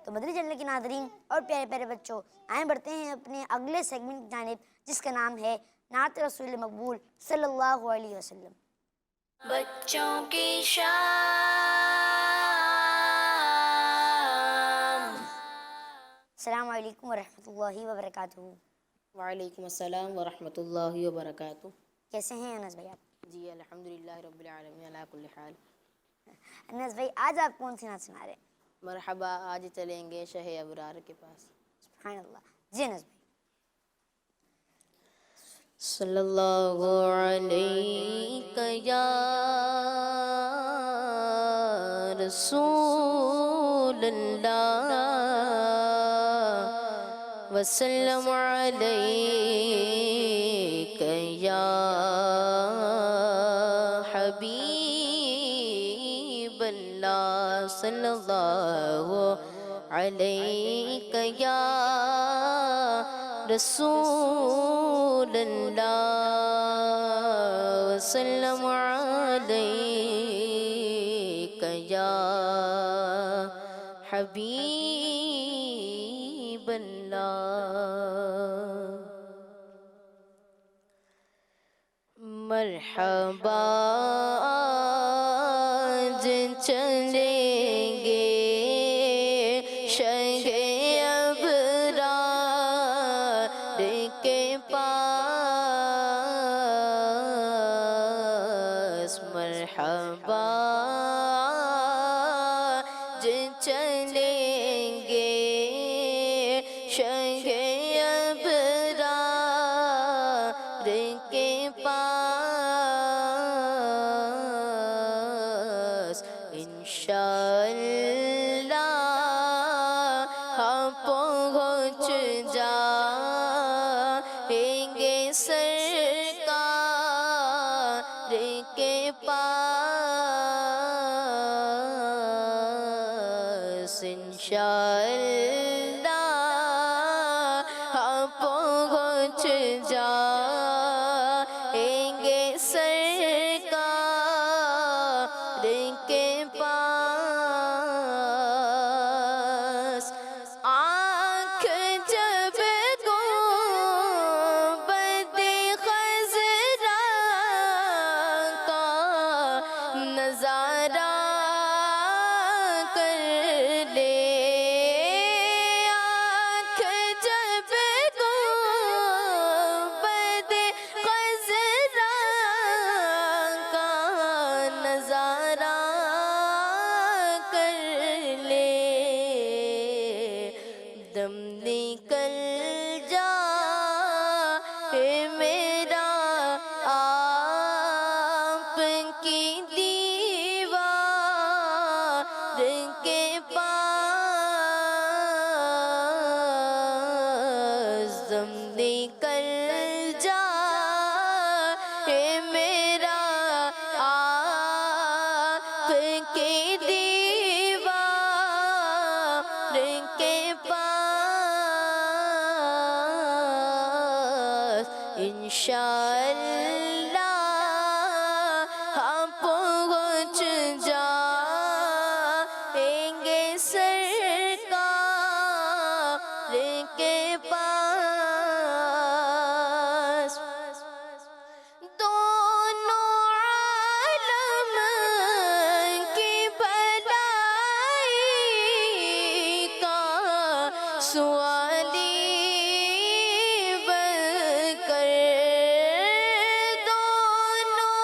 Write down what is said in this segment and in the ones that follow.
تو مدنی چینل کے ناظرین اور پیارے پیارے بچوں، آئیں بڑھتے ہیں اپنے اگلے سیگمنٹ کی جانب، جس کا نام ہے نعت رسول مقبول صلی اللہ علیہ وسلم۔ بچوں کی شام۔ السلام علیکم ورحمۃ اللہ وبرکاتہ۔ وعلیکم السلام ورحمۃ اللہ وبرکاتہ۔ کیسے ہیں انس بھائی آپ؟ جی الحمدللہ رب العالمین علی کل حال۔ انس بھائی آج آپ کون سی نعت سنا رہے ہیں؟ مرحبا، آج چلیں گے شہ ابرار کے پاس۔ سبحان اللہ۔ جی انس بھائی۔ صلی اللہ علیہ یا رسول اللہ وسلم علیک یا حبیب اللہ، صلی اللہ علیک یا رسول اللہ وسلم علیک یا حبیب اللہ۔ مرحبا آج چلیں گے شہ ابرار کے پاس، مرحبا آج چلیں گے شہ ابرار کے پاس، انشاءاللہ ہم پہنچ جائیں گے سرکار کے پاس، انشاءاللہ ہم پہنچ جائیں گے سرکار کے پاس۔ آنکھ جب گنبد خضرا کا نظارہ کر لے، آنکھ جب گنبد خضرا کا نظارہ کر لے، دم نکل جائے میرا آپ کی دیوار کے پاس، دم نکل جائے میرا آپ کی دیوار کے پاس، انشاءاللہ ہم پہنچ جائیں گے سرکار کے پاس۔ دونوں عالم کی بھلائی کا سوالی بن کر، دونوں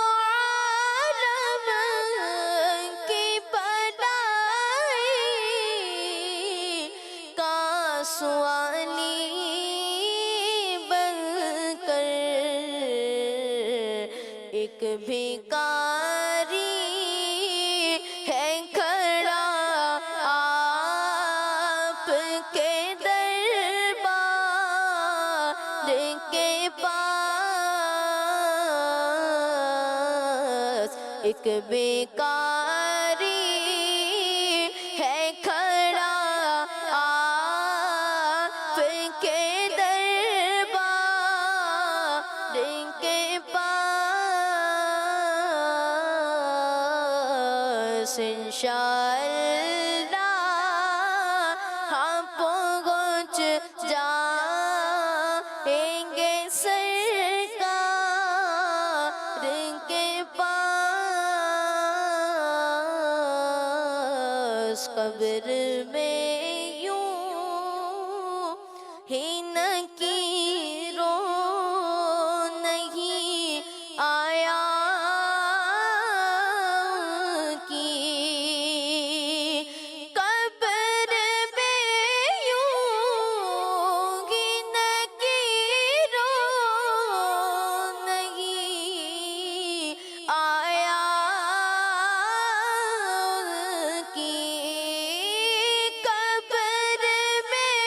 عالم کی بھلائی کا سوالی بن کر، ایک بھکاری ہے کھڑا آپ کے دربار کے پاس، ایک بھکاری ہے کھڑا آپ کے دربار کے پاس، انشاءاللہ ہی نکیروں نہیں آیا کی قبر میں یوں ہی نکیروں نہیں آیا کی قبر میں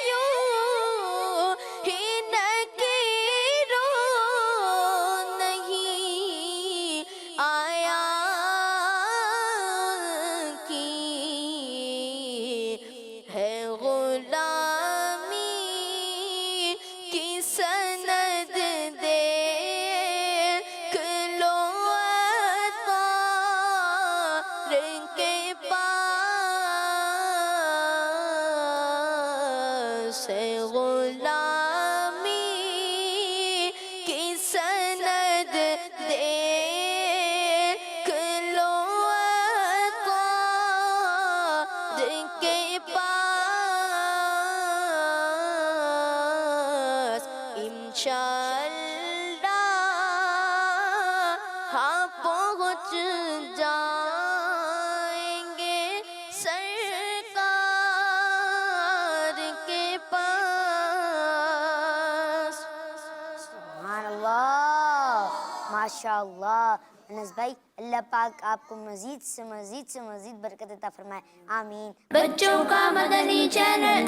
یوں ہی نکیروں نہیں آیا کی ہے غلامی کی سند دیکھ لو عطار کے پاس ہے غلامی کی سند دیکھ لو عطار کے پاس انشاءاللہ ہاں پہنچ جائیں گے سرکار کے پاس. سبحان اللہ، ماشاء اللہ. انس بھائی، اللہ پاک آپ کو مزید سے مزید برکت عطا فرمائے، آمین. بچوں کا مدنی چینل